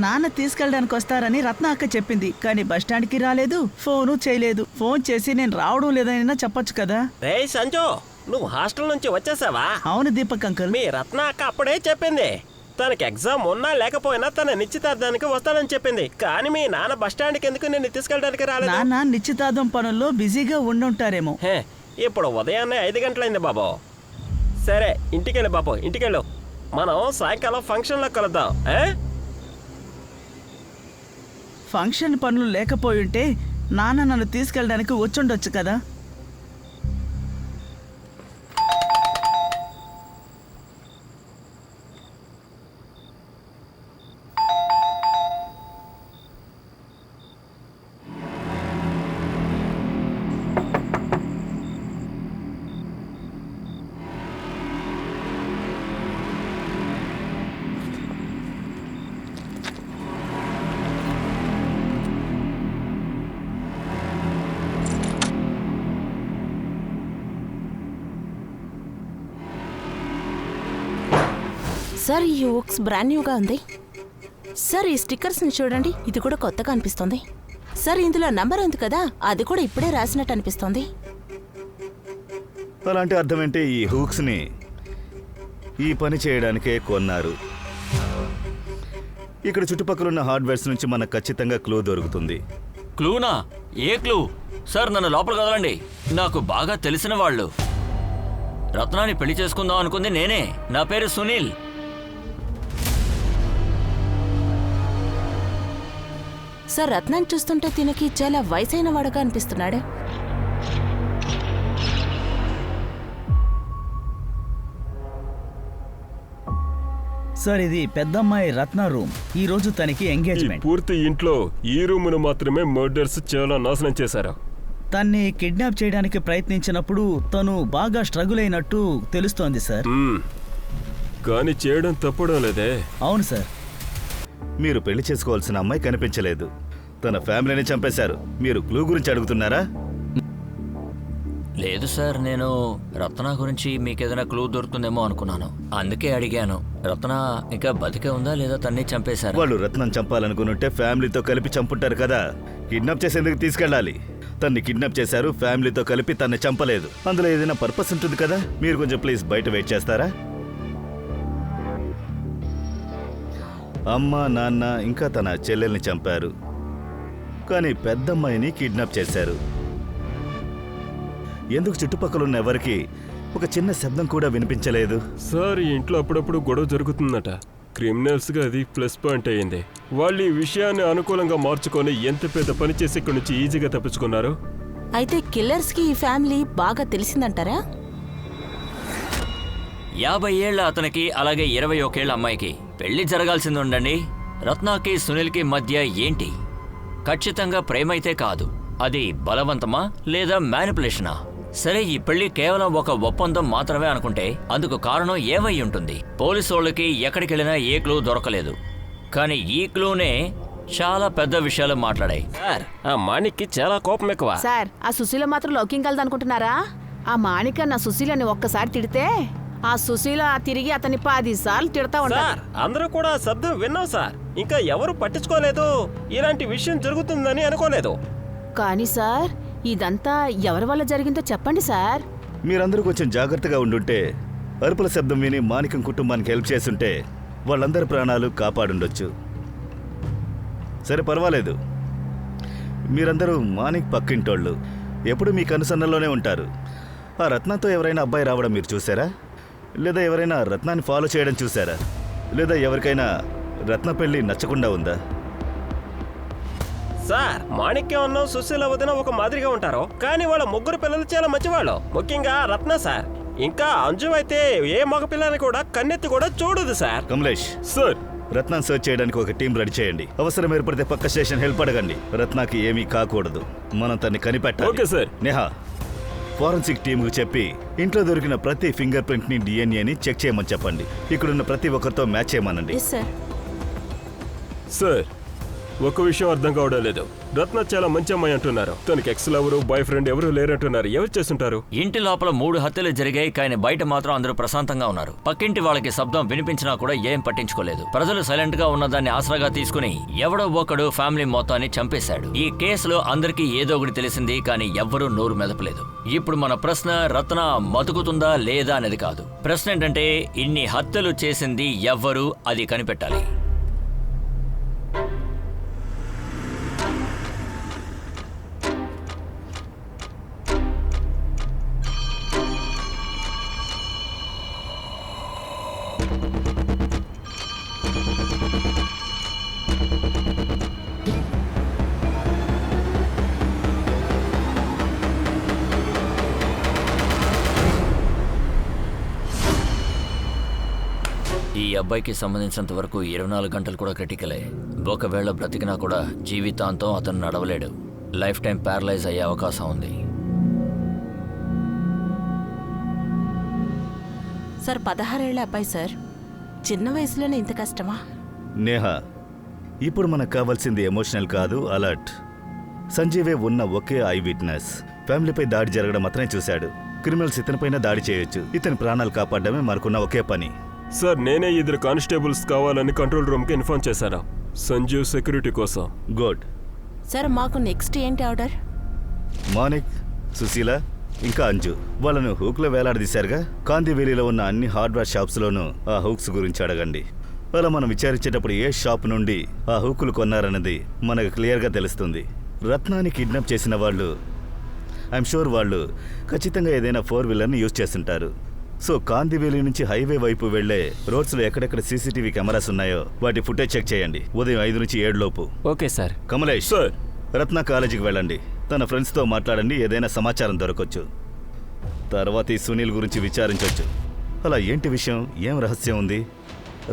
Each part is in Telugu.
నాన్న తీసుకెళ్ళడానికి వస్తారని రత్న అక్క చెప్పింది, కానీ బస్టాండ్కి రాలేదు, ఫోను చేయలేదు. ఫోన్ చేసి నేను రావడం లేదైనా చెప్పొచ్చు కదా. రే సంజు, నువ్వు హాస్టల్ నుంచి వచ్చేసావా? అవును దీపక్ అంకుల్. మీ రత్న అక్క అప్పుడే చెప్పింది తనకి ఎగ్జామ్ ఉన్నా లేకపోయినా తన నిశ్చితార్థానికి వస్తానని చెప్పింది. కానీ మీ నాన్న బస్టాండ్కి ఎందుకు నిన్ను తీసుకెళ్ళడానికి రాలేదు? నాన్న నిశ్చితార్థం పనుల్లో బిజీగా ఉండుంటారేమో. ఇప్పుడు ఉదయాన్నే 5 గంటలైంది బాబు. సరే ఇంటికెళ్ళు బాబు, ఇంటికెళ్ళు. మనం సాయంకాలం ఫంక్షన్లో కలుద్దాం. ఫంక్షన్ పనులు లేకపోయింటే నాన్న నన్ను తీసుకెళ్ళడానికి వచ్చుండొచ్చు కదా. సార్, ఈ ఓక్స్ బ్రాండ్ న్యూగా ఉంది. సార్, ఈ స్టిక్కర్స్ని చూడండి, ఇది కూడా కొత్తగా అనిపిస్తుంది. సార్, ఇందులో నంబర్ ఉంది కదా, అది కూడా ఇప్పుడే రాసినట్టు అనిపిస్తుంది. అలాంటి అర్థం ఏంటి? ఈ హూక్స్ని ఈ పని చేయడానికే కొన్నారు. ఇక్కడ చుట్టుపక్కల ఉన్న హార్డ్వేర్స్ నుంచి మనకు ఖచ్చితంగా క్లూ దొరుకుతుంది. క్లూనా? ఏ క్లూ? సార్, నన్ను లోపల కదలండి. నాకు బాగా తెలిసిన వాళ్ళు. రత్నాన్ని పెళ్లి చేసుకుందాం అనుకుంది నేనే. నా పేరు సునీల్. సార్, రత్నాన్ని చూస్తుంటే తినకి చాలా వయసైన వాడుగా అనిపిస్తున్నాడు. సార్, ఇది పెద్దమ్మాయి రత్న రూమ్. ఈ రోజు తనకి ఎంగేజ్మెంట్. పూర్తి ఇంట్లో ఈ రూమును మాత్రమే మర్డర్స్ చాలా నాశనం చేశారు. తన్ని కిడ్నాప్ చేయడానికి ప్రయత్నించినప్పుడు తను బాగా స్ట్రగుల్ అయినట్టు తెలుస్తోంది సార్. కానీ చేయడం తప్పడం లేదే. అవును సార్. మీరు పెళ్లి చేసుకోవాల్సిన అమ్మాయి కనిపించలేదు. తన ఫ్యామిలీని చంపేశారు. మీరు క్లూ గురించి అడుగుతున్నారా? లేదు సార్, నేను రత్న గురించి మీకేదైనా క్లూ దొరుకుతుందేమో అనుకున్నాను, అందుకే అడిగాను. రత్న ఇంకా బతికే ఉందా లేదా తన్ని చంపేశారు? వాళ్ళు రత్నం చంపాలనుకునుంటే ఫ్యామిలీతో కలిపి చంపుంటారు కదా. కిడ్నాప్ చేసేందుకు తీసుకెళ్ళాలి. తన్ని కిడ్నాప్ చేశారు, ఫ్యామిలీతో కలిపి తన్ని చంపలేదు. అందులో ఏదైనా పర్పస్ ఉంటుంది కదా. మీరు కొంచెం ప్లీజ్ బయట వెయిట్ చేస్తారా? అమ్మ, నాన్న ఇంకా తన చెల్లెల్ని చంపారు, కానీ పెద్దమ్మాయిని కిడ్నాప్ చేశారు. ఎందుకు చుట్టుపక్కల ఉన్న ఎవరికి ఒక చిన్న శబ్దం కూడా వినిపించలేదు? సార్, ఈ ఇంట్లో అప్పుడప్పుడు గొడవ జరుగుతుందట. క్రిమినల్స్ గా అది ప్లస్ పాయింట్ అయ్యింది. వాళ్ళు ఈ విషయాన్ని అనుకూలంగా మార్చుకొని ఎంత పెద్ద పని చేసి ఇక్కడి నుంచి ఈజీగా తప్పించుకున్నారు. అయితే కిల్లర్స్ కి ఈ ఫ్యామిలీ బాగా తెలిసిందంటారా? 50 ఏళ్ల అతనికి అలాగే 21 ఏళ్ల అమ్మాయికి పెళ్లి జరగాల్సింది ఉండండి. రత్నాకి సునీల్కి మధ్య ఏంటి? ఖచ్చితంగా ప్రేమైతే కాదు. అది బలవంతమా లేదా మ్యానిపులేషనా? సరే, ఈ పెళ్లి కేవలం ఒక ఒప్పందం మాత్రమే అనుకుంటే అందుకు కారణం ఏమై ఉంటుంది? పోలీసు వాళ్ళకి ఎక్కడికెళ్ళినా ఏ క్లూ దొరకలేదు, కానీ ఈ క్లూనే చాలా పెద్ద విషయాలు మాట్లాడాయి. సార్, ఆ మాణిక్కి చాలా కోపం ఎక్కువ. సార్, ఆ సుశీల మాత్రం లౌకింగలదనుకుంటున్నారా? ఆ మాణిక నా సుశీలని ఒక్కసారి తిడితే ఆ సుశీల తిరిగి అతన్ని 10 సార్లు తిడతా ఉంటారు. సార్, అందరూ కూడా శబ్దం విన్నాం సార్. ఇంకా ఎవరు పట్టించుకోలేదు. ఇలాంటి విషయం జరుగుతుందని అనుకోలేదు. కానీ సార్, ఇదంతా ఎవరి వల్ల జరిగిందో చెప్పండి సార్. మీరందరూ కొంచెం జాగ్రత్తగా ఉండుంటే, అరుపుల శబ్దం విని మాణికం కుటుంబానికి హెల్ప్ చేస్తుంటే వాళ్ళందరి ప్రాణాలు కాపాడుండొచ్చు. సరే, పర్వాలేదు. మీరందరూ మాణిక్ పక్కింటోళ్ళు, ఎప్పుడు మీ కనుసన్నల్లోనే ఉంటారు. ఆ రత్నంతో ఎవరైనా అబ్బాయి రావడం మీరు చూసారా? లేదా ఎవరైనా రత్నాన్ని ఫాలో చేయడం చూసారా? లేదా ఎవరికైనా రత్న పెళ్లి నచ్చకుండా ఉందా? సార్, మాణిక్యం సుశీల వదిన ఒక మాదిరిగా ఉంటారు, కానీ వాళ్ళ ముగ్గురు పిల్లలు చాలా మంచివాళ్ళు. ముఖ్యంగా రత్న సార్. ఇంకా అంజు అయితే ఏ మగ పిల్లని కూడా కన్నెత్తి కూడా చూడదు సార్. కమలేష్ సార్, రత్నాన్ని సర్చ్ చేయడానికి ఒక టీం రెడీ చేయండి. అవసరం ఏర్పడితే పక్క స్టేషన్ హెల్ప్ అడగండి. రత్నాకి ఏమీ కాకూడదు, మనం తన్ని కనిపెట్టాలి. Okay sir. నేహా, ఫోరెన్సిక్ టీంకు చెప్పి ఇంట్లో దొరికిన ప్రతి ఫింగర్ ప్రింట్ని డిఎన్ఏని చెక్ చేయమని చెప్పండి. ఇక్కడున్న ప్రతి ఒక్కరితో మ్యాచ్ చేయమనండి. Yes sir. సార్, ఒక విషయం అర్థం కావడం లేదు. రత్న చాలా మంచి అమ్మాయి అంటున్నారు. తనకి ఎక్స్ లవరు బాయ్ ఫ్రెండ్ ఎవరు లేరంటున్నారు. ఎవరు చేస్తుంటారు? ఇంటి లోపల 3 హత్యలు జరిగాయి, కానీ బయట మాత్రం అందరూ ప్రశాంతంగా ఉన్నారు. పక్కింటి వాళ్ళకి శబ్దం వినిపించినా కూడా ఏం పట్టించుకోలేదు. ప్రజలు సైలెంట్ గా ఉన్నదాన్ని ఆసరాగా తీసుకుని ఎవడో ఒకడు ఫ్యామిలీ మొత్తాన్ని చంపేశాడు. ఈ కేసులో అందరికీ ఏదో ఒకటి తెలిసింది, కానీ ఎవ్వరూ నోరు మెదపలేదు. ఇప్పుడు మన ప్రశ్న రత్న బతుకుతుందా లేదా అనేది కాదు. ప్రశ్న ఏంటంటే ఇన్ని హత్యలు చేసింది ఎవ్వరు, అది కనిపెట్టాలి. ఈ అబ్బాయికి సంబంధించినంత వరకు 24 గంటలు కూడా క్రిటికలే. ఒకవేళ బ్రతికినా కూడా జీవితాంతం అతను నడవలేడు. లైఫ్ టైం ప్యారలైజ్ అయ్యే అవకాశం ఉంది. సార్ 16 ఏళ్ల అబ్బాయి సార్. చిన్న వయసులోనే ఇంత కష్టమా? నేహా, ఇప్పుడు మనకు కావాల్సింది ఎమోషనల్ కాదు, అలర్ట్. సంజీవే ఉన్న ఒకే ఐ విట్నెస్. ఫ్యామిలీపై దాడి జరగడం మాత్రమే చూశాడు. క్రిమినల్స్ ఇతనిపైన దాడి చేయొచ్చు. ఇతని ప్రాణాలు కాపాడమే మనకున్న ఒకే పని. సార్, నేనే 2 కానిస్టేబుల్స్ కావాలని కంట్రోల్ రూమ్కి ఇన్ఫార్మ్ చేశాను, సంజీవ్ సెక్యూరిటీ కోసం. గుడ్. సార్ మాకు నెక్స్ట్ ఏంటి ఆర్డర్? మానిక్, సుశీల ఇంకా అంజు వాళ్ళను హూక్లో వేలాడదీశారుగా. కాందివేలిలో ఉన్న అన్ని హార్డ్వేర్ షాప్స్లోనూ ఆ హూక్స్ గురించి అడగండి. అలా మనం విచారించేటప్పుడు ఏ షాప్ నుండి ఆ హూకులు కొన్నారన్నది మనకు క్లియర్గా తెలుస్తుంది. రత్నాన్ని కిడ్నాప్ చేసిన వాళ్ళు, ఐఎమ్ షూర్ వాళ్ళు ఖచ్చితంగా ఏదైనా 4 వీలర్ని యూజ్ చేస్తుంటారు. సో కాందివేలి నుంచి హైవే వైపు వెళ్లే రోడ్స్లో ఎక్కడెక్కడ సీసీటీవీ కెమెరాస్ ఉన్నాయో వాటి ఫుటేజ్ చెక్ చేయండి. ఉదయం 5 నుంచి 7 లోపు. Okay sir. Kamlesh sir, Ratna కాలేజీకి వెళ్ళండి. తన ఫ్రెండ్స్తో మాట్లాడండి, ఏదైనా సమాచారం దొరకొచ్చు. తర్వాత ఈ సునీల్ గురించి విచారించవచ్చు. అలా ఏంటి విషయం, ఏం రహస్యం ఉంది?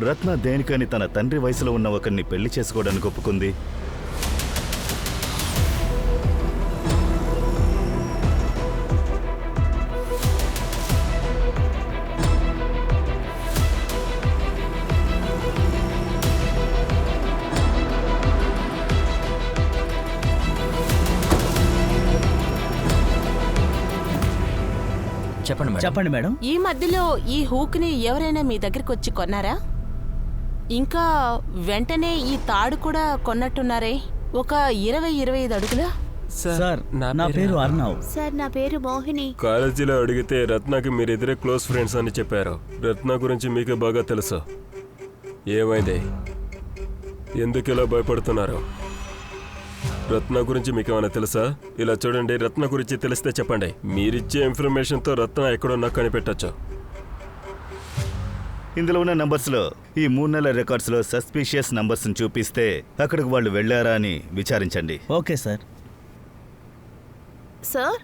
రత్న దేనికని తన తండ్రి వయసులో ఉన్న ఒకరిని పెళ్లి చేసుకోవడానికి ఒప్పుకుంది? చెప్పండి మేడం. చెప్పండి మేడం. ఈ మధ్యలో ఈ హూక్ని ఎవరైనా మీ దగ్గరికి వచ్చి కొన్నారా? ఇంకా వెంటనే ఈ తాడు కూడా కొన్నట్టున్నారే. ఒక 20-25 అడుగుల. సార్ నా పేరు అర్ణవ్. సార్ నా పేరు మోహిని. కాలేజీలో అడిగితే రత్నకి మీరిద్దరే క్లోజ్ ఫ్రెండ్స్ అని చెప్పారు. రత్న గురించి మీకే బాగా తెలుసు. ఏమైంది? ఎందుకు ఇలా భయపడుతున్నారు? రత్న గురించి మీకు ఏమైనా తెలుసా? ఇలా చూడండి, రత్న గురించి తెలిస్తే చెప్పండి. మీరిచ్చే ఇన్ఫర్మేషన్తో రత్న ఎక్కడో నాకు కనిపెట్టచ్చు. ఇందులో ఉన్న నంబర్స్లో ఈ 3 నెలల రికార్డ్స్లో సస్పీషియస్ నంబర్స్ని చూపిస్తే అక్కడికి వాళ్ళు వెళ్ళారా అని విచారించండి. Okay sir. సార్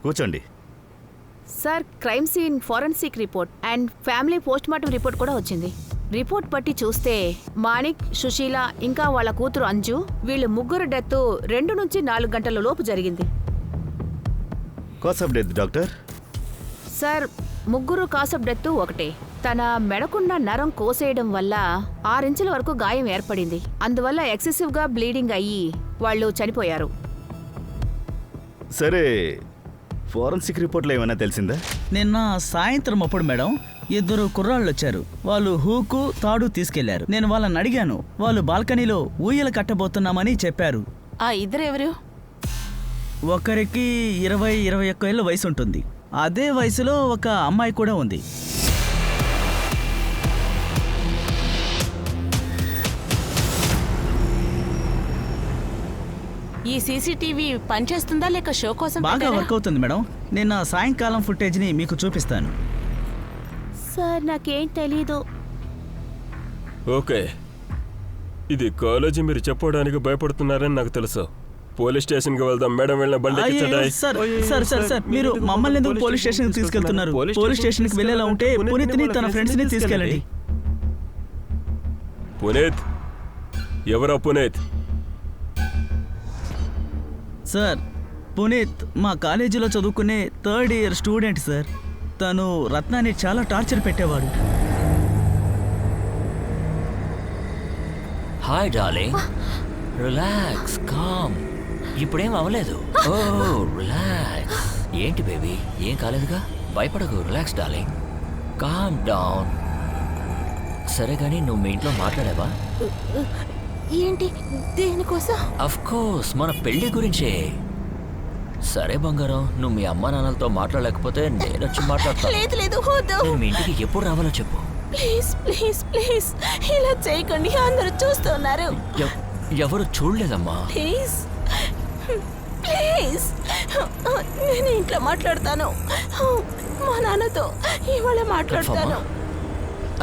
కూర్చోండి. Sir, crime scene forensic report and family postmortem report కూడా వచ్చింది. రిపోర్ట్ బట్టి చూస్తే మానిక్, సుశీల ఇంకా వాళ్ళ కూతురు అంజు వీళ్ళు ముగ్గురు డెత్ 2 నుంచి 4 గంటల లోపు జరిగింది. Cos of death doctor? Sir, ముగ్గురు కాస్ ఆఫ్ డెత్ ఒకటే. తన మెడకున్న నరం కోసేయడం వల్ల 6 ఇంచుల వరకు గాయం ఏర్పడింది. అందువల్ల ఎక్సెసివ్గా బ్లీడింగ్ అయ్యి వాళ్ళు చనిపోయారు. సరే, ఫోరెన్సిక్ రిపోర్ట్లో ఏమైనా తెలిసిందా? నిన్న సాయంత్రం అప్పుడు మేడం 2 కుర్రాళ్ళు వచ్చారు. వాళ్ళు హూకు తాడు తీసుకెళ్లారు. నేను వాళ్ళని అడిగాను. వాళ్ళు బాల్కనీలో ఊయల కట్టబోతున్నామని చెప్పారు. ఆ ఇద్దరు ఎవరు? ఒకరికి 20-21 ఏళ్ళ వయసు ఉంటుంది. అదే వయసులో ఒక అమ్మాయి కూడా ఉంది. ఈ సీసీటీవీ పనిచేస్తుందా లేక షో కోసం బాగా పెట్టారా? వర్క్ అవుతుంది మేడం. నిన్న సాయంకాలం ఫుటేజ్ని మీకు చూపిస్తాను. సార్ నాకేం తెలీదు. ఓకే, ఇది కాలేజీ మీరు చెప్పడానికి భయపడుతున్నారని నాకు తెలుసు. పోలీస్ స్టేషన్కి వెళ్దాం. మేడం వెళ్ళిన బండి అయ్యో, సార్ సార్ సార్ సార్ మీరు మమ్మల్ని ఎందుకు పోలీస్ స్టేషన్కి తీసుకెళ్తున్నారు? పోలీస్ స్టేషన్కి వెళ్ళేలా ఉంటే పునీత్ని తన ఫ్రెండ్స్ని తీసుకెళ్ళండి. పునీత్? ఎవరా పునీత్? సార్, పునీత్ మా కాలేజీలో చదువుకునే 3rd ఇయర్ స్టూడెంట్ సార్. తను రత్నాన్ని చాలా టార్చర్ పెట్టేవాడు. Hi darling, relax, calm. ఇప్పుడేం అవ్వలేదు. ఓ రిలాక్స్. ఏంటి బేబీ, ఏం కాలేదుగా? భయపడకు, రిలాక్స్ డార్లింగ్, కామ్ డౌన్. సరే కానీ నువ్వు మీ ఇంట్లో మాట్లాడావా? ఏంటి దేనికోసం? అఫ్ కోర్స్ మన పెళ్లి గురించే. సరే బంగారం, నువ్వు మీ అమ్మా నాన్నలతో మాట్లాడలేకపోతే నేను వచ్చి మాట్లాడతాను. లేదు లేదు, వద్దు. నేను మీ ఇంటికి ఎప్పుడు రావాలో చెప్పు. ప్లీజ్ ప్లీజ్ ప్లీజ్, ఇలా చేయకండి, అందరూ చూస్తున్నారు. ఎవరు చూడలేదమ్మా. ప్లీజ్ ప్లీజ్, నేను ఇంట్లో మాట్లాడతాను, మా నాన్నతో ఇవాళ మాట్లాడతాను.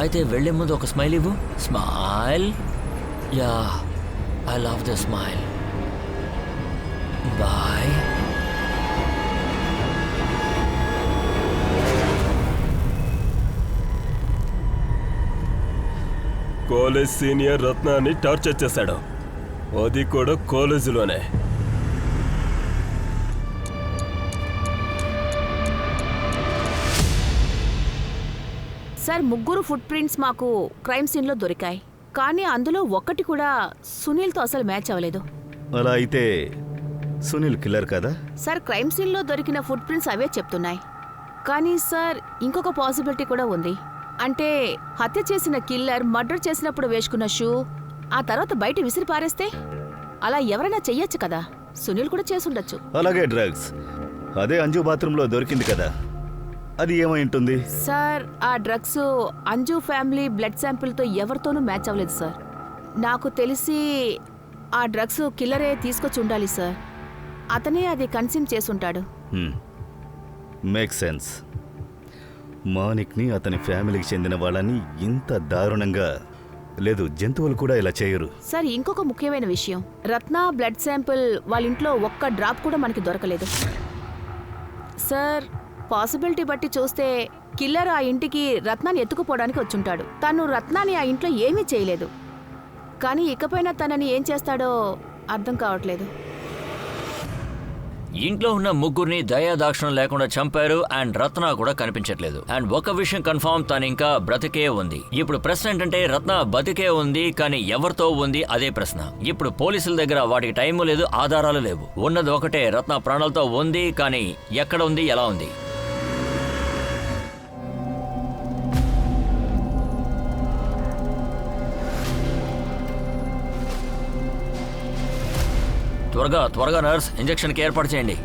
అయితే వెళ్లే ముందు ఒక స్మైల్ ఇవ్వు. Smile. Yeah, I love the smile. Bye. College senior రత్నాన్ని టార్చర్ చేశాడు, అది కూడా కాలేజీలోనే. సార్, ముగ్గురు ఫుట్ ప్రింట్స్ మాకు క్రైమ్ సీన్లో దొరికాయి, కానీ అందులో ఒక్కటి కూడా సునీల్తో అసలు మ్యాచ్ అవ్వలేదు. అలా అయితే సునీల్ కిల్లర్ కదా? సార్, క్రైమ్ సీన్లో దొరికిన ఫుట్ ప్రింట్స్ అవే చెప్తున్నాయి. కానీ సార్, ఇంకొక పాసిబిలిటీ కూడా ఉంది. అంటే హత్య చేసిన కిల్లర్ మర్డర్ చేసినప్పుడు వేసుకున్న షూ ఆ తర్వాత బయట విసిరి పారేస్తే అలా ఎవరైనా చెయ్యొచ్చు కదా. సునీల్ కూడా చేసుండొచ్చు. అలాగే డ్రగ్స్, అదే అంజు బాత్రూంలో దొరికింది కదా, అది ఏమై ఉంటుంది? సార్, ఆ డ్రగ్స్ అంజు ఫ్యామిలీ బ్లడ్ శాంపిల్తో ఎవరితోనూ మ్యాచ్ అవ్వలేదు సార్. నాకు తెలిసి ఆ డ్రగ్స్ కిల్లరే తీసుకొచ్చి ఉండాలి సార్. అతనే అది కన్స్యూమ్ చేసుంటాడు. Make sense. మానిక్ని అతని ఫ్యామిలీకి చెందిన వాళ్ళని ఇంత దారుణంగా, లేదు జంతువులు కూడా ఇలా చేయరు. సార్, ఇంకొక ముఖ్యమైన విషయం, రత్న బ్లడ్ శాంపిల్ వాళ్ళ ఇంట్లో ఒక్క డ్రాప్ కూడా మనకి దొరకలేదు. సార్, పాసిబిలిటీ బట్టి చూస్తే కిల్లర్ ఆ ఇంటికి రత్నాన్ని ఎత్తుకుపోవడానికి వచ్చుంటాడు. తను రత్నాన్ని ఆ ఇంట్లో ఏమీ చేయలేదు, కానీ ఇకపైన తనని ఏం చేస్తాడో అర్థం కావట్లేదు. ఇంట్లో ఉన్న ముగ్గురిని దయాదాక్షిణం లేకుండా చంపారు. అండ్ రత్న కూడా కనిపించట్లేదు. అండ్ ఒక విషయం కన్ఫర్మ్, తను ఇంకా బ్రతికే ఉంది. ఇప్పుడు ప్రశ్న ఏంటంటే రత్న బతికే ఉంది, కానీ ఎవరితో ఉంది అదే ప్రశ్న. ఇప్పుడు పోలీసుల దగ్గర వాటికి టైము లేదు, ఆధారాలు లేవు. ఉన్నది ఒకటే, రత్న ప్రాణాలతో ఉంది, కానీ ఎక్కడ ఉంది, ఎలా ఉంది? త్వరగా త్వరగా నర్స్, ఇంజెక్షన్కి ఏర్పాటు చేయండి.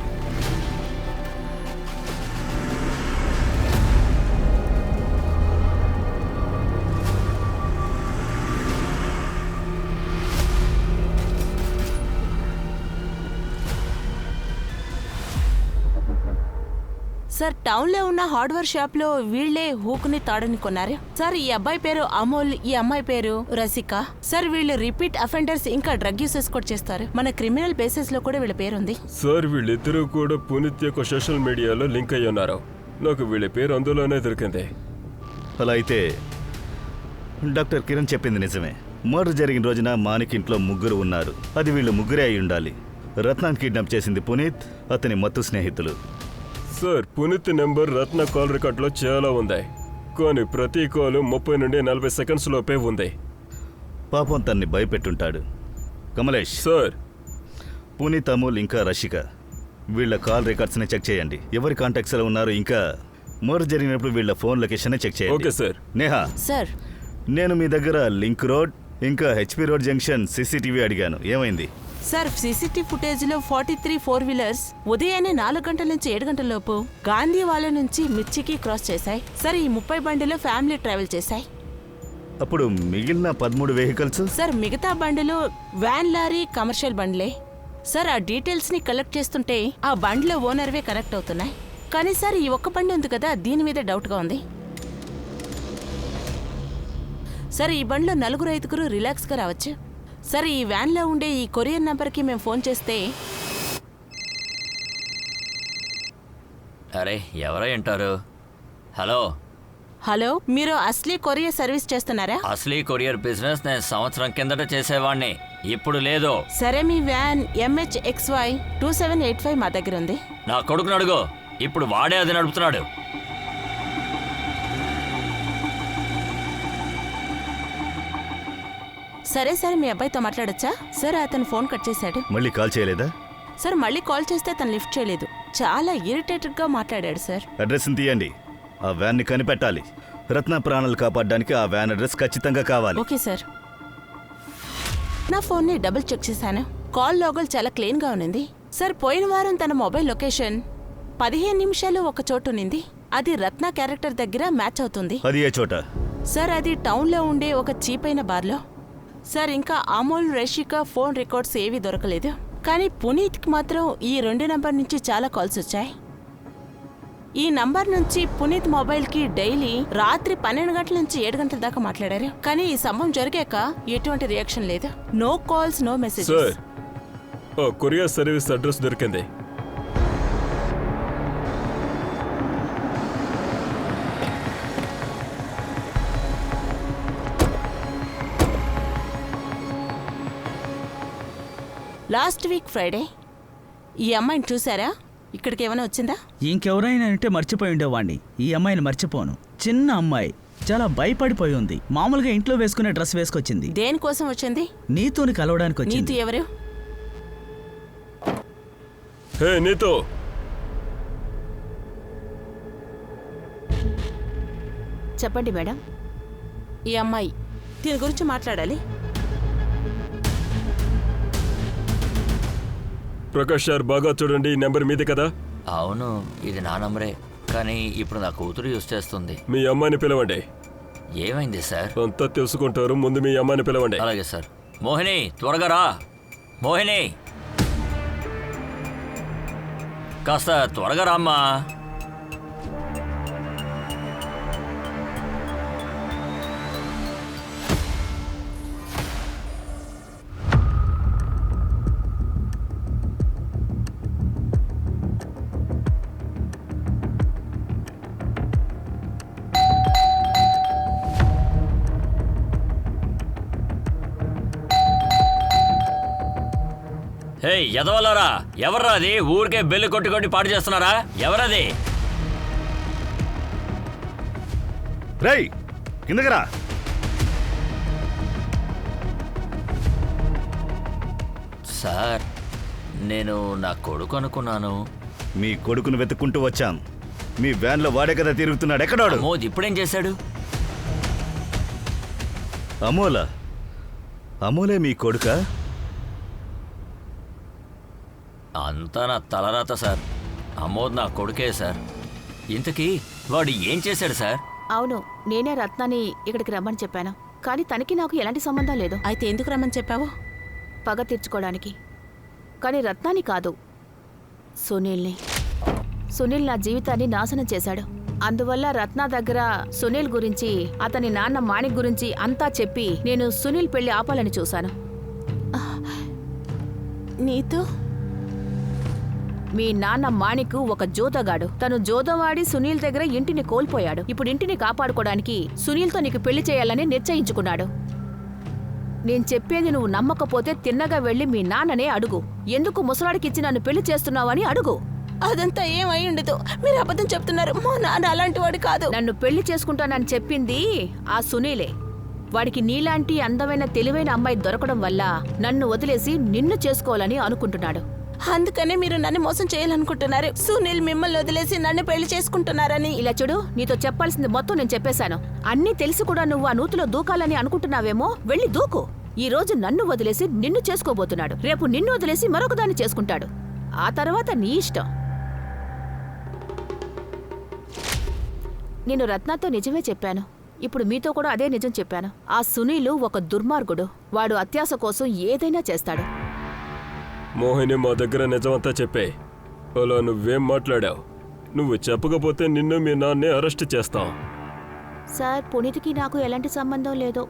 సార్, టౌన్ లో ఉన్న హార్డ్వేర్ షాప్ లో వీళ్లే హూక్ని తాడుని కొన్నారు. సార్, ఈ అబ్బాయి పేరు అమోల్, ఈ అమ్మాయి పేరు రసిక. సార్, వీళ్ళు రిపీట్ అఫెండర్స్, ఇంకా డ్రగ్ యూసెస్ కూడా చేస్తారు. మన క్రిమినల్ బేసిస్ లో కూడా వీళ్ళ పేరుంది. సార్, వీళ్ళిద్దరూ కూడా పునీత్ యొక్క సోషల్ మీడియాలో లింక్ అయ్యి ఉన్నారు. నాకు వీళ్ళ పేరు అందులోనే దొరికింది. అలా అయితే డాక్టర్ కిరణ్ చెప్పింది నిజమే. మర్డర్ జరిగిన రోజున మానిక్ ఇంట్లో ముగ్గురు ఉన్నారు. అది వీళ్ళు ముగ్గురే అయి ఉండాలి. రత్నాన్ని కిడ్నాప్ చేసింది పునీత్, అతని మత్తు స్నేహితులు. సార్, పునీత్ నెంబర్ రత్న కాల్ రికార్డులో చాలా ఉంది, కానీ ప్రతి కాలు 30 నుండి 40 సెకండ్స్ లోపే ఉంది. పాపం తన్ని భయపెట్టుంటాడు. కమలేష్ సార్, పునీత్, అమూల్ ఇంకా రషిక వీళ్ళ కాల్ రికార్డ్స్ని చెక్ చేయండి. ఎవరి కాంటాక్ట్స్లో ఉన్నారు, ఇంకా మర్డర్ జరిగినప్పుడు వీళ్ళ ఫోన్ లొకేషన్ చెక్ చేయండి. Okay sir. నేహా సార్, నేను మీ దగ్గర లింక్ రోడ్ ఇంకా హెచ్పి రోడ్ జంక్షన్ సీసీటీవీ అడిగాను, ఏమైంది? సార్, సీసీటీవీ ఫుటేజ్ లో 43 4 వీలర్స్ ఉదయాన్నే 4 గంటల నుంచి 7 గంటల లోపు గాంధీ వాళ్ళ నుంచి మిర్చికి క్రాస్ చేశాయి. సార్, ఈ 30 బండిలో ఫ్యామిలీ ట్రావెల్ చేశాయి. అప్పుడు మిగిలిన 13 వెహికల్స్? సార్, మిగతా బండిలు వ్యాన్, లారీ, కమర్షియల్ బండ్లే. సార్, ఆ డీటెయిల్స్ ని కలెక్ట్ చేస్తుంటే ఆ బండ్ల ఓనర్వే కనెక్ట్ అవుతున్నాయి. కానీ సార్, ఈ ఒక్క బండి ఉంది కదా, దీని మీద డౌట్ గా ఉంది. సార్, ఈ బండిలో 4-5 రిలాక్స్ గా రావచ్చు. సార్, ఈ వ్యాన్ లో ఉండే ఈ కొరియర్ నంబర్ కి మేము ఫోన్ చేస్తే, అరే ఎవరై అంటారు? హలో హలో, మీరు అసలీ కొరియర్ సర్వీస్ చేస్తున్నారా? అసలీ కొరియర్ బిజినెస్ నేను సంవత్సరం కిందట చేసేవాడిని, ఇప్పుడు లేదు. సరే, మీ వ్యాన్ MHXY 2785 మా దగ్గర ఉంది. నా కొడుకుని అడుగు, ఇప్పుడు వాడే అది నడుపుతున్నాడు. సరే సరే మీ అబ్బాయితో మాట్లాడొచ్చా? సార్ అతను ఫోన్ కట్ చేశాడు. మళ్ళీ కాల్ చేయలేదా? సార్ మళ్ళీ కాల్ చేస్తే తను లిఫ్ట్ చేయలేదు. చాలా ఇరిటేటెడ్గా మాట్లాడాడు సార్. అడ్రస్ని తీయండి. ఆ వ్యాన్ని కనిపెట్టాలి. రత్న ప్రాణాలు కాపాడడానికి ఆ వ్యాన్ అడ్రస్ ఖచ్చితంగా కావాలి. Okay sir. నా ఫోన్ని డబుల్ చెక్ చేశాను. కాల్ లోగల్ చాలా క్లీన్గా ఉన్నింది. సార్ పోయిన వారం తన మొబైల్ లొకేషన్ 15 నిమిషాలు ఒక చోటు ఉన్నింది. అది రత్న క్యారెక్టర్ దగ్గర మ్యాచ్ అవుతుంది. అది ఏ చోట? సార్ అది టౌన్లో ఉండే ఒక చీపైన బార్లో. సార్ ఇంకా అమోల్, రషిక ఫోన్ రికార్డ్స్ ఏవీ దొరకలేదు. కానీ పునీత్కి మాత్రం ఈ 2 నంబర్ నుంచి చాలా కాల్స్ వచ్చాయి. ఈ నంబర్ నుంచి పునీత్ మొబైల్కి డైలీ రాత్రి 12 గంటల నుంచి 7 గంటల దాకా మాట్లాడారు. కానీ ఈ సంభవం జరిగాక ఎటువంటి రియాక్షన్ లేదు. No calls, no messages. Sir, courier service address దొరికింది. లాస్ట్ వీక్ ఫ్రైడే ఈ అమ్మాయిని చూసారా? ఇక్కడికి ఏమైనా వచ్చిందా? ఇంకెవరైనా అంటే మర్చిపోయి ఉండేవాడిని. ఈ అమ్మాయిని మర్చిపోను. చిన్న అమ్మాయి, చాలా భయపడిపోయి ఉంది. మామూలుగా ఇంట్లో వేసుకునే డ్రెస్ వేసుకొచ్చింది. దేనికోసం వచ్చింది? నీతోని కలవడానికి నీతు వచ్చింది. ఎవరు? హే నీతో, చెప్పండి మేడం. ఈ అమ్మాయి, దీని గురించి మాట్లాడాలి. ప్రకాష్ సార్ బాగా చూడండి, ఈ నెంబర్ మీదే కదా? అవును, ఇది నా నంబరే. కానీ ఇప్పుడు నా కూతురు యూజ్ చేస్తుంది. మీ అమ్మాయిని పిలవండి. ఏమైంది సార్? అంతా తెలుసుకుంటారు, ముందు మీ అమ్మాయిని పిలవండి. అలాగే సార్. మోహిని, త్వరగా రా. మోహిని, కాస్త త్వరగా రామ్మా. హే ఎదవలారా, ఎవర్రా అది? ఊరికే బెల్లు కొట్టి కొట్టి పాటు చేస్తున్నారా? ఎవరది? రేయ్, కిందకి రా. సార్, నేను నా కొడుకు అనుకున్నాను. మీ కొడుకును వెతుక్కుంటూ వచ్చాం. మీ వ్యాన్లో వాడే కదా తిరుగుతున్నాడు. ఎక్కడాడు? మోద్ ఇప్పుడేం చేశాడు? అమోలా? అమోలే మీ కొడుకా? అంతా నా తలరాత సార్. అమోద్ నా కొడుకే సార్. ఇంతకీ వాడు ఏం చేశాడు సార్? అవును, నేనే రత్నాని ఇక్కడికి రమ్మని చెప్పాను. కానీ తనకి నాకు ఎలాంటి సంబంధం లేదు. అయితే ఎందుకు రమ్మని చెప్పావు? పగ తీర్చుకోవడానికి. కానీ రత్నాని కాదు, సునీల్ని. సునీల్ నా జీవితాన్ని నాశనం చేశాడు. అందువల్ల రత్న దగ్గర సునీల్ గురించి, అతని నాన్న మాణిక్ గురించి అంతా చెప్పి నేను సునీల్ పెళ్లి ఆపాలని చూశాను. నీతో? మీ నాన్న మాణిక్ ఒక జోదగాడు. తను జోదవాడి సునీల్ దగ్గర ఇంటిని కోల్పోయాడు. ఇప్పుడు ఇంటిని కాపాడుకోవడానికి సునీల్తో నీకు పెళ్లి చేయాలని నిశ్చయించుకున్నాడు. నేను చెప్పేది నువ్వు నమ్మకపోతే తిన్నగా వెళ్ళి మీ నాన్ననే అడుగు. ఎందుకు ముసలాడికిచ్చి నన్ను పెళ్లి చేస్తున్నావని అడుగు. అదంతా ఏమై ఉండదు. మీరు అబద్ధం చెప్తున్నారు. మా నాన్న అలాంటి వాడు కాదు. నన్ను పెళ్లి చేసుకుంటానని చెప్పింది ఆ సునీలే. వాడికి నీలాంటి అందమైన తెలివైన అమ్మాయి దొరకడం వల్ల నన్ను వదిలేసి నిన్ను చేసుకోవాలని అనుకుంటున్నాడు. అందుకనే మీరు నన్ను మోసం చేయాలనుకుంటున్నారు. సునీల్ మిమ్మల్ని వదిలేసి నన్ను పెళ్లి చేసుకుంటున్నారని. ఇలా చూడు, నీతో చెప్పాల్సింది మొత్తం నేను చెప్పేశాను. అన్నీ తెలిసి కూడా నువ్వు ఆ నూతిలో దూకాలని అనుకుంటున్నావేమో. వెళ్ళి దూకు. ఈ రోజు నన్ను వదిలేసి నిన్ను చేసుకోబోతున్నాడు. రేపు నిన్ను వదిలేసి మరొకదాన్ని చేసుకుంటాడు. ఆ తర్వాత నీ ఇష్టం. నేను రత్నాతో నిజమే చెప్పాను. ఇప్పుడు మీతో కూడా అదే నిజం చెప్పాను. ఆ సునీలు ఒక దుర్మార్గుడు. వాడు అత్యాశ కోసం ఏదైనా చేస్తాడు. మోహిని, మా దగ్గర నిజమంతా చెప్పే. అలా నువ్వేం మాట్లాడావు? నువ్వు చెప్పకపోతే నిన్ను మీ నాన్నే అరెస్ట్ చేస్తాం. సార్, పునీత్కి నాకు ఎలాంటి సంబంధం లేదు.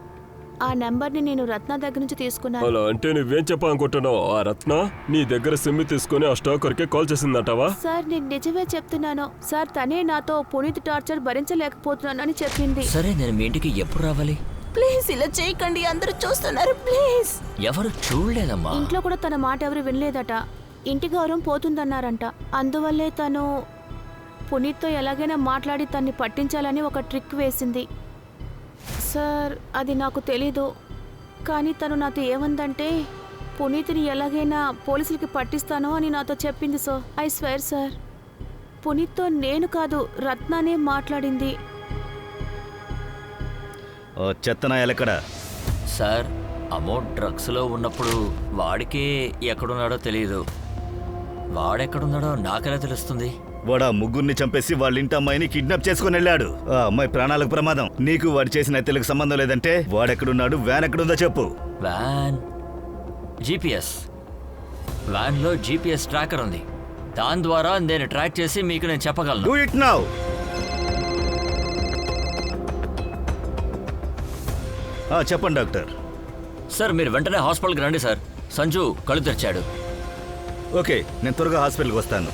ఆ నెంబర్ని నేను రత్న దగ్గర నుంచి తీసుకున్నాను. అలా అంటే నువ్వేం చెప్పాలనుకుంటున్నావు? ఆ రత్న నీ దగ్గర సిమ్ తీసుకుని ఆ స్టాకర్కి కాల్ చేసిందంటావా? సార్, నేను నిజమే చెప్తున్నాను. సార్, తనే నాతో పునీత్ టార్చర్ భరించలేకపోతున్నానని చెప్పింది. సరే, నేను మీ ఇంటికి ఎప్పుడు రావాలి? ప్లీజ్ ఇలా చేయకండి. అందరూ చూస్తున్నారు. ప్లీజ్. ఎవరు చూడలేదమ్మా. ఇంట్లో కూడా తన మాట ఎవరు వినలేదట. ఇంటి గౌరవం పోతుందన్నారంట. అందువల్లే తను పునీత్తో ఎలాగైనా మాట్లాడి తన్ని పట్టించాలని ఒక ట్రిక్ వేసింది. సార్, అది నాకు తెలీదు. కానీ తను నాతో ఏమందంటే పునీత్ని ఎలాగైనా పోలీసులకి పట్టిస్తాను అని నాతో చెప్పింది సార్. ఐ స్వేర్ సార్, పునీత్తో నేను కాదు రత్నానే మాట్లాడింది. ఓ చెత్తనా ఎలకడ. సార్ అమౌంట్ డ్రగ్స్లో ఉన్నప్పుడు వాడికే ఎక్కడున్నాడో తెలియదు. వాడెక్కడున్నాడో నాకెలా తెలుస్తుంది? వాడు ఆ ముగ్గురిని చంపేసి వాళ్ళ ఇంటి అమ్మాయిని కిడ్నాప్ చేసుకుని వెళ్ళాడు. ఆ అమ్మాయి ప్రాణాలకు ప్రమాదం. నీకు వాడు చేసిన హత్యలకు సంబంధం లేదంటే వాడెక్కడున్నాడు, వ్యాన్ ఎక్కడుందో చెప్పు. వ్యాన్ జీపీఎస్, వ్యాన్లో జీపీఎస్ ట్రాకర్ ఉంది. దాని ద్వారా నేను ట్రాక్ చేసి మీకు నేను చెప్పగలను. Do it now. చెప్పండి డాక్టర్. సార్ మీరు వెంటనే హాస్పిటల్కి రండి సార్. సంజు కళ్ళు తెరిచాడు. ఓకే, నేను త్వరగా హాస్పిటల్కి వస్తాను.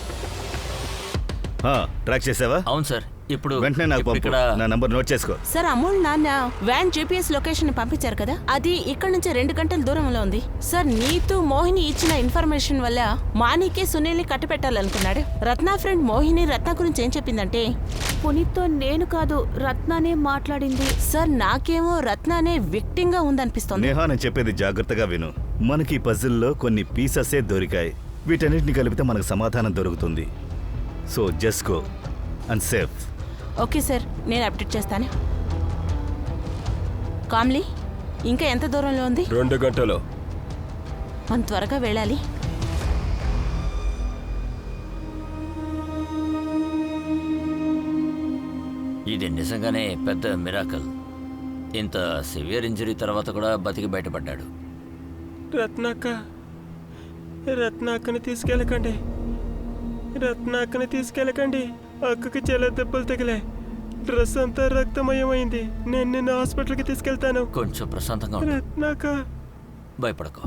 ట్రాక్ చేసావా? అవును సార్. ఇప్పుడు వెంటనే నాకు పంపు. ఇక్కడ నా నంబర్ నోట్ చేసుకో. సార్ అమూల్ నాన్న వ్యాన్ జీపీఎస్ లొకేషన్ పంపించారు కదా, అది ఇక్కడ నుంచి 2 గంటల దూరంలో ఉంది. సార్ నీతు మోహిని ఇచ్చిన ఇన్ఫర్మేషన్ వల్ల మాణికే సునీల్ని కట్టపెట్టాలనుకున్నాడు. రత్న ఫ్రెండ్ మోహిని రత్న గురించి ఏం చెప్పిందంటే పునీత్తో నేను కాదు రత్నానే మాట్లాడింది. సార్ నాకేమో రత్నానే విక్టింగ్ గా ఉందనిపిస్తోంది. నేహా, నేను చెప్పేది జాగ్రత్తగా విను. మనకి ఈ పజిల్లో కొన్ని పీసెసే దొరికాయి. వీటన్నిటిని కలిపితే మనకు సమాధానం దొరుకుతుంది. So just go and safe. Okay sir, నేను అప్డేట్ చేస్తాను. కామ్లీ, ఇంకా ఎంత దూరంలో ఉంది? 2 గంటలు. మనం త్వరగా వెళ్ళాలి. ఇది నిజంగానే పెద్ద మిరాకల్. ఇంత సివియర్ ఇంజరీ తర్వాత కూడా బతికి బయటపడ్డాడు. రత్నాక్కని తీసుకెళ్ళకండి. రత్నాక్కని తీసుకెళ్ళకండి. అక్కకి చాలా దెబ్బలు తగిలే. డ్రెస్ అంతా రక్తమయమైంది. నేను నిన్న హాస్పిటల్కి తీసుకెళ్తాను. కొంచెం ప్రశాంతంగా ఉండు. రత్నాక భయపడకో.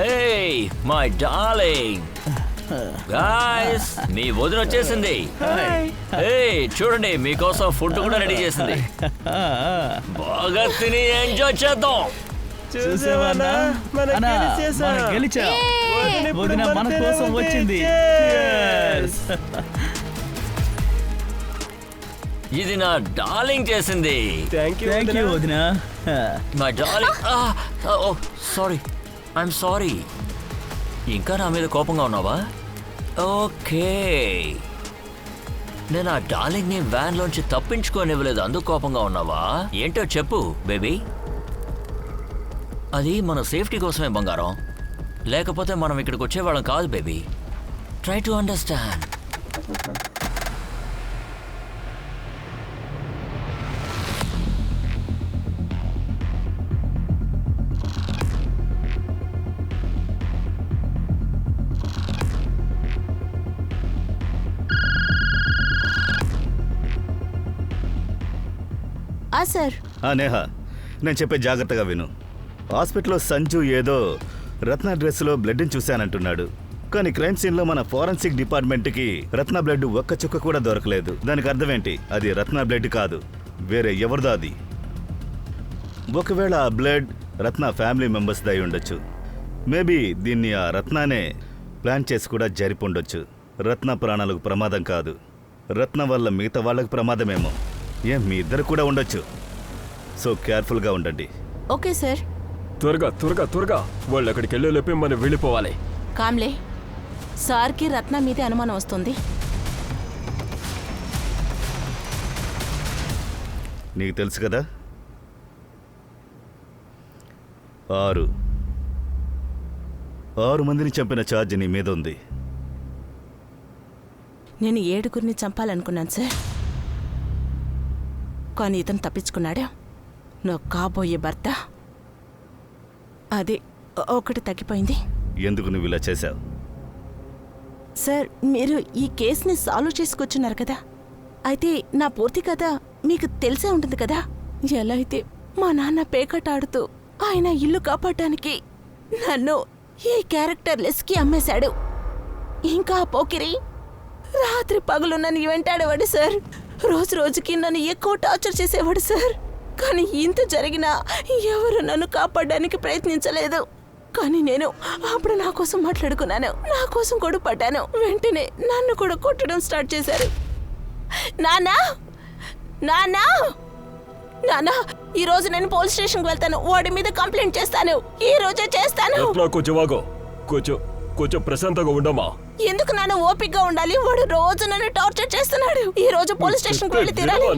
Hey, my darling. Guys, మీ వదిన వచ్చేసింది. Hey, చూడండి మీకోసం ఫుడ్ కూడా రెడీ చేసింది. బాగా తిని ఎంజాయ్ చేద్దాం. చూసావా, మనం గెలిచాం. వదిన మన కోసం వచ్చింది. ఇది నా డార్లింగ్ చేసింది. థ్యాంక్ యూ వదిన. My darling. Sorry, I'm sorry. ఇంకా నా మీద కోపంగా ఉన్నావా? ఓకే, నేను ఆ డార్లింగ్ని వ్యాన్లోంచి తప్పించుకోనివ్వలేదు, అందుకు కోపంగా ఉన్నావా? ఏంటో చెప్పు బేబీ. అది మన సేఫ్టీ కోసమే బంగారం, లేకపోతే మనం ఇక్కడికి వచ్చేవాళ్ళం కాదు baby. Try to understand. Sir. Neha, నేను చెప్పే జాగ్రత్తగా విను. హాస్పిటల్లో సంజు ఏదో రత్న డ్రెస్లో బ్లడ్ని చూశానంటున్నాడు. కానీ క్రైమ్ సీన్లో మన ఫోరెన్సిక్ డిపార్ట్మెంట్కి రత్న బ్లడ్ ఒక్క చుక్క కూడా దొరకలేదు. దానికి అర్థం ఏంటి? అది రత్న బ్లడ్ కాదు, వేరే ఎవరిదో అది. ఒకవేళ ఆ బ్లడ్ రత్న ఫ్యామిలీ మెంబర్స్ దై ఉండొచ్చు. మేబీ దీన్ని ఆ రత్నానే ప్లాన్ చేసి కూడా జరిపుండొచ్చు. రత్న ప్రాణాలకు ప్రమాదం కాదు, రత్న వల్ల మిగతా వాళ్ళకు ప్రమాదమేమో. మీ ఇద్దరు కూడా ఉండొచ్చు. సో కేర్ఫుల్గా ఉండండి. Okay sir. త్వరగా త్వరగా త్వరగా వాళ్ళు అక్కడికి వెళ్ళేలోపే మనం వెళ్ళిపోవాలి. కామ్లే, సార్కి రత్న మీదే అనుమానం వస్తుంది. నీకు తెలుసు కదా, 6 మందిని చంపిన ఛార్జ్ నీ మీద ఉంది. నేను 7గురిని చంపాలనుకున్నాను సార్. కానీ ఇతను తప్పించుకున్నాడు. నా కాబోయే భర్త అదే ఒకటి తగ్గిపోయింది. ఎందుకు నువ్వు ఇలా చేశావు? సార్, మీరు ఈ కేసుని సాల్వ్ చేసుకొచ్చున్నారు కదా, అయితే నా పూర్తి కథ మీకు తెలిసే ఉంటుంది కదా. ఎలా అయితే మా నాన్న పేకటాడుతూ ఆయన ఇల్లు కాపాడటానికి నన్ను ఈ క్యారెక్టర్లెస్కి అమ్మేశాడు. ఇంకా ఆ పోకిరి రాత్రి పగలు నన్ను వెంటాడేవాడు సార్. రోజు రోజుకి నన్ను ఎక్కువ టార్చర్ చేసేవాడు సార్. కానీ ఇంత జరిగినా ఎవరు నన్ను కాపాడడానికి ప్రయత్నించలేదు. కానీ నేను అప్పుడు నా కోసం మాట్లాడుకున్నాను, నా కోసం కూడా పడ్డాను. వెంటనే నన్ను కూడా కొట్టడం స్టార్ట్ చేశారు. నాన్నా నాన్నా నాన్నా, ఈ రోజు నేను పోలీస్ స్టేషన్కి వెళ్తాను. వాడి మీద కంప్లైంట్ చేస్తాను. ఈ రోజే చేస్తాను. కొంచెం ప్రశాంతంగా ఉండమా? ఎందుకు నాన్న ఓపికగా ఉండాలి? వాడు రోజు నన్ను టార్చర్ చేస్తున్నాడు. ఈ రోజు పోలీస్ స్టేషన్కి వెళ్ళి తీరాలి.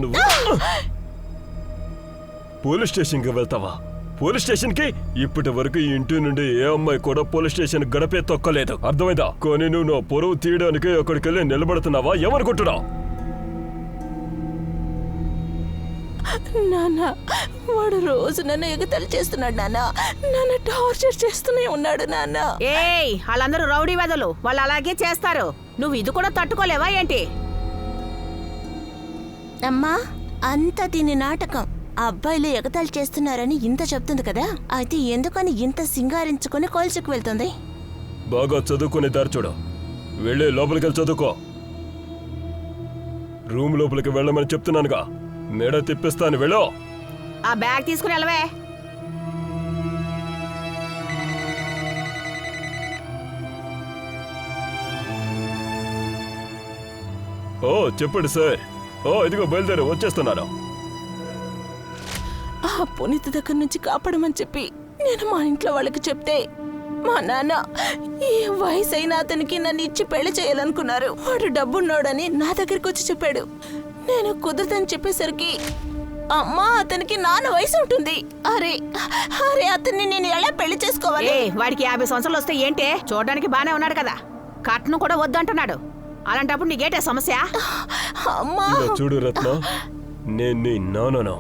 పోలీస్ స్టేషన్కి వెళ్తావా? పోలీస్ స్టేషన్కి ఇప్పటి వరకు ఈ ఇంటి నుండి ఏ అమ్మాయి కూడా పోలీస్ స్టేషన్ గడపే తొక్కలేదు, అర్థమైందా? కానీ నువ్వు నా పొరువు తీయడానికి అక్కడికి వెళ్ళి నిలబడుతున్నావా? ఏమనుకుంటున్నావు? నాన్న, వాడు రోజు నన్ను ఎగతాళి చేస్తున్నాడు నాన్న. నన్ను టార్చర్ చేస్తూనే ఉన్నాడు నాన్న. ఏయ్, వాళ్ళందరూ రౌడీ వెదలు, వాళ్ళు అలాగే చేస్తారు. నువ్వు ఇది కూడా తట్టుకోలేవా ఏంటి? అమ్మా, అంతా దీని నాటకం. ఆ అబ్బాయిలు ఎగతాళి చేస్తున్నారని ఇంత చెప్తుంది కదా, అయితే ఎందుకని ఇంత సింగారించుకొని కాలేజీకి వెళ్తుంది? బాగా చదువుకునే దారి చూడు. వెళ్ళి లోపలికి వెళ్ళి చదువుకో. రూమ్ లోపలికి వెళ్ళమని చెప్తున్నానుగా. మేడ తిప్పిస్తాను, వెళ్ళు. ఆ బ్యాగ్ తీసుకుని వెళ్ళవే. ఓ చెప్పండి సార్. ఓ ఇదిగో బయలుదేరి వచ్చేస్తున్నాను. ఆ పునీత్ దగ్గర నుంచి కాపాడమని చెప్పి నేను మా ఇంట్లో వాళ్ళకి చెప్తే మా నాన్న ఏ వయసు అయినా అతనికి నన్ను ఇచ్చి పెళ్లి చేయాలనుకున్నారు. వాడు డబ్బున్నాడని నా దగ్గరికి వచ్చి చెప్పాడు. నేను కుదరదని చెప్పేసరికి అమ్మా, అతనికి నాన్న వయసు ఉంటుంది. అరే అరే, అతన్ని నేను ఎలా పెళ్లి చేసుకోవాలి? వాడికి 50 సంవత్సరాలు వస్తే ఏంటే? చూడడానికి బానే ఉన్నాడు కదా, కట్నం కూడా వద్దంటున్నాడు. అలాంటప్పుడు నీకేటే సమస్య? అమ్మా చూడు రత్న, నేను నీ నాన్నను.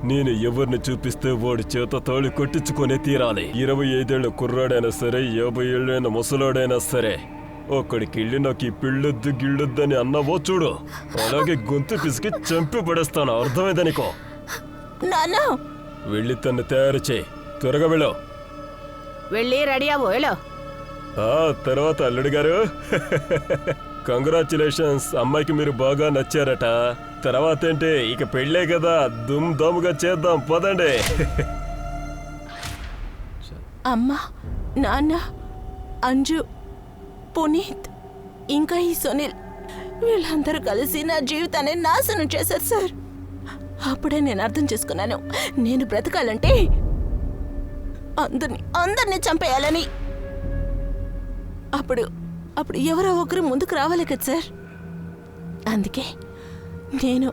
నేను ఎవరిని చూపిస్తే వాడి చేత తాళి కొట్టించుకునే తీరాలి. 25 ఏళ్ల కుర్రాడైనా సరే, 50 ఏళ్ళైన ముసలాడైనా సరే, అక్కడికి వెళ్ళి నాకు ఈ పెళ్ళొద్దు గిళ్ళొద్దని అన్నావో చూడు, అలాగే గొంతు పిసికి చంపి పడేస్తాను, అర్థమైందనికో. నాన్న, వెళ్ళి తను తయారు చేయి, త్వరగా వెళ్ళు. వెళ్ళి రెడీ అవ్వు, వెళ్ళు. ఆ తర్వాత అల్లుడు గారు, కంగ్రాచులేషన్స్, అమ్మాయికి మీరు బాగా నచ్చారట. తర్వాత ఏంటి, ఇక పెళ్ళే కదా, దుమ్ దమ్ముగా చేద్దాం, పదండి. అమ్మా, నాన్న, అంజు, పునీత్, ఇంకా ఈ సునీల్, వీళ్ళందరూ కలిసి నా జీవితాన్ని నాశనం చేశారు సార్. అప్పుడే నేను అర్థం చేసుకున్నాను, నేను బ్రతకాలంటే అందరినీ చంపేయాలని. అప్పుడు ఎవరో ఒకరు ముందుకు రావాలి కదా సార్. అందుకే నేను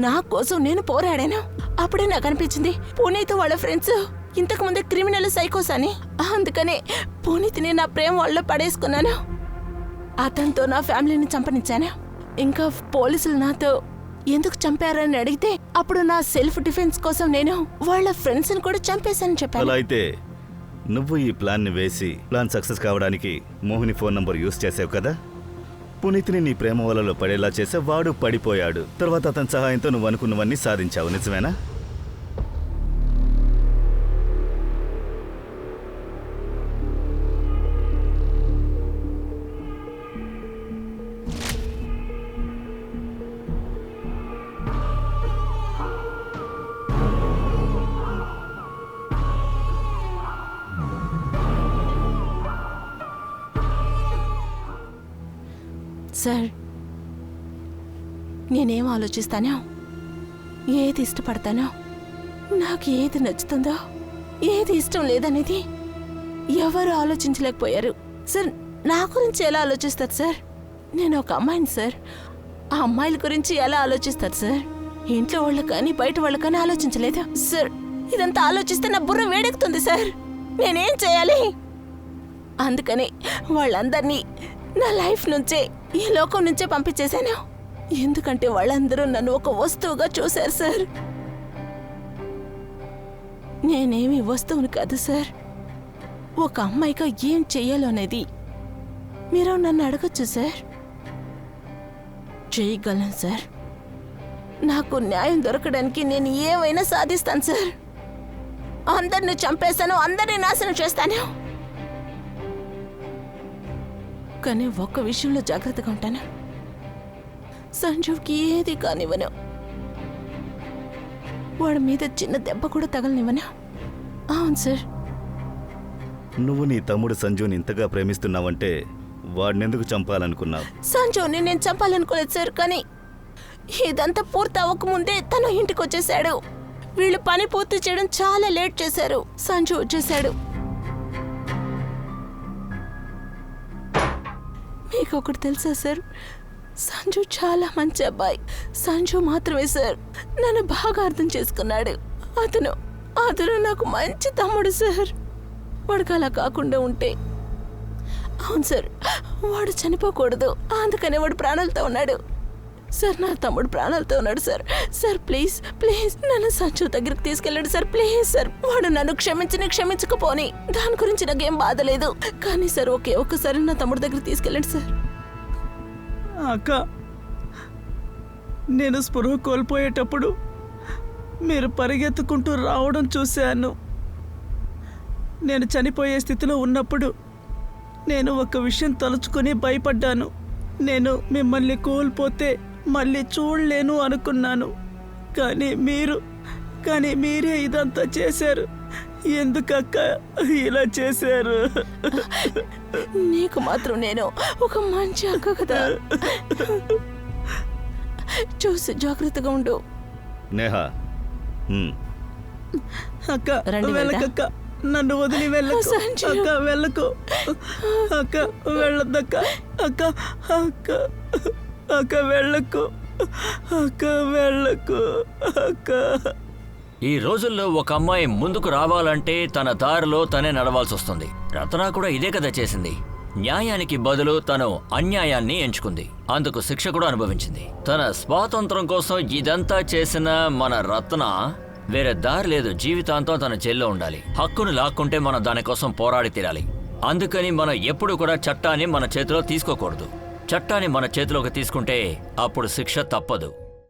నా కోసం నేను పోరాడాను. అప్పుడే నాకు అనిపించింది పునీత్ వాళ్ళ ఫ్రెండ్స్ ఇంతకు ముందే క్రిమినల్ సైకోస్ అని. అందుకనే పునీత్ని నా ప్రేమ వాళ్ళలో పడేసుకున్నాను. అతనితో నా ఫ్యామిలీని చంపనిచ్చాను. ఇంకా పోలీసులు నాతో ఎందుకు చంపారని అడిగితే అప్పుడు నా సెల్ఫ్ డిఫెన్స్ కోసం నేను వాళ్ళ ఫ్రెండ్స్ని కూడా చంపేశానని చెప్పాను. అలా అయితే నువ్వు ఈ ప్లాన్ని వేసి ప్లాన్ సక్సెస్ కావడానికి మోహిని ఫోన్ నంబర్ యూస్ చేసావు కదా. పునీత్ని నీ ప్రేమ వలలో పడేలా చేసే వాడు పడిపోయాడు. తర్వాత అతని సహాయంతో నువ్వు అనుకున్నవన్నీ సాధించావు, నిజమేనా? సార్, నేనేం ఆలోచిస్తానో, ఏది ఇష్టపడతానో, నాకు ఏది నచ్చుతుందో, ఏది ఇష్టం లేదనేది ఎవరు ఆలోచించలేకపోయారు. సార్, నా గురించి ఎలా ఆలోచిస్తారు సార్? నేను ఒక అమ్మాయిని సార్. ఆ అమ్మాయిల గురించి ఎలా ఆలోచిస్తారు సార్? ఇంట్లో వాళ్ళు కానీ బయట వాళ్ళు కానీ ఆలోచించలేదు సార్. ఇదంతా ఆలోచిస్తే నా బుర్ర వేడెక్కుతుంది సార్. నేనేం చేయాలి? అందుకని వాళ్ళందరినీ నా లైఫ్ నుంచే, ఈ లోకం నుంచే పంపించేశాను. ఎందుకంటే వాళ్ళందరూ నన్ను ఒక వస్తువుగా చూశారు సార్. నేనేమి వస్తువుని కాదు సార్. ఒక అమ్మాయిగా ఏం చెయ్యాలో అనేది మీరు నన్ను అడగచ్చు సార్. చేయగలను సార్. నాకు న్యాయం దొరకడానికి నేను ఏమైనా సాధిస్తాను సార్. అందరిని చంపేస్తాను, అందరినీ నాశనం చేస్తాను. కానీ ఒక్క విషయంలో జాగ్రత్తగా ఉంటాను. సంజుకి ఏది కానివ్వను. వాడి మీద చిన్న దెబ్బ కూడా తగలనివ్వను. అవును సార్. నువ్వు నీ తమ్ముడు సంజుని ఇంతగా ప్రేమిస్తున్నావంటే వాడినెందుకు చంపాలనుకున్నావు? సంజుని నేను చంపాలనుకోలేదు సార్. కానీ ఇదంతా పూర్తి అవ్వకముందే తను ఇంటికి వచ్చేసాడు. వీళ్ళు పని పూర్తి చేయడం చాలా లేట్ చేశారు. సంజు వచ్చేసాడు. మీకు ఒకటి తెలుసా సార్, సంజు చాలా మంచి అబ్బాయి. సంజు మాత్రమే సార్ నన్ను బాగా అర్థం చేసుకున్నాడు. అతను నాకు మంచి తమ్ముడు సార్. వాడికి అలా కాకుండా ఉంటే, అవును సార్, వాడు చనిపోకూడదు. అందుకనే వాడు ప్రాణాలతో ఉన్నాడు సార్. నా తమ్ముడు ప్రాణాలతో ఉన్నాడు సార్. సార్ ప్లీజ్ ప్లీజ్ నన్ను సంజు దగ్గరికి తీసుకెళ్ళండి సార్. Please sir. వాడు నన్ను క్షమించకపోని దాని గురించి నాకేం బాధ లేదు. కానీ సార్ ఒక్కసారి నా తమ్ముడు దగ్గరికి తీసుకెళ్ళండి సార్. అక్క, నేను స్పృహ కోల్పోయేటప్పుడు మీరు పరిగెత్తుకుంటూ రావడం చూశాను. నేను చనిపోయే స్థితిలో ఉన్నప్పుడు నేను ఒక విషయం తలుచుకొని భయపడ్డాను. నేను మిమ్మల్ని కోల్పోతే మళ్ళీ చూడలేను అనుకున్నాను. కానీ మీరే ఇదంతా చేశారు. ఎందుకక్క ఇలా చేశారు? నీకు మాత్రం నేను ఒక మంచి అక్క కదా. చూసి జాగ్రత్తగా ఉండు. నేహా, అక్క రండి, వెళ్ళకక్క. నన్ను వదిలి వెళ్ళకు సంజు. అక్క. వెళ్ళకు అక్క. వెళ్ళొద్దక్క. అక్క అక్క అక్క వెళ్ళకు అక్క. వెళ్ళకు అక్క. ఈ రోజుల్లో ఒక అమ్మాయి ముందుకు రావాలంటే తన దారిలో తనే నడవాల్సి వస్తుంది. రత్న కూడా ఇదే కదా చేసింది. న్యాయానికి బదులు తను అన్యాయాన్ని ఎంచుకుంది. అందుకు శిక్ష కూడా అనుభవించింది. తన స్వాతంత్రం కోసం ఇదంతా చేసిన మన రత్న వేరే దారి లేదు. జీవితాంతం తన జైల్లో ఉండాలి. హక్కును లాక్కుంటే మనం దానికోసం పోరాడి తీరాలి. అందుకని మనం ఎప్పుడు కూడా చట్టాన్ని మన చేతిలో తీసుకోకూడదు. చట్టాన్ని మన చేతిలోకి తీసుకుంటే అప్పుడు శిక్ష తప్పదు.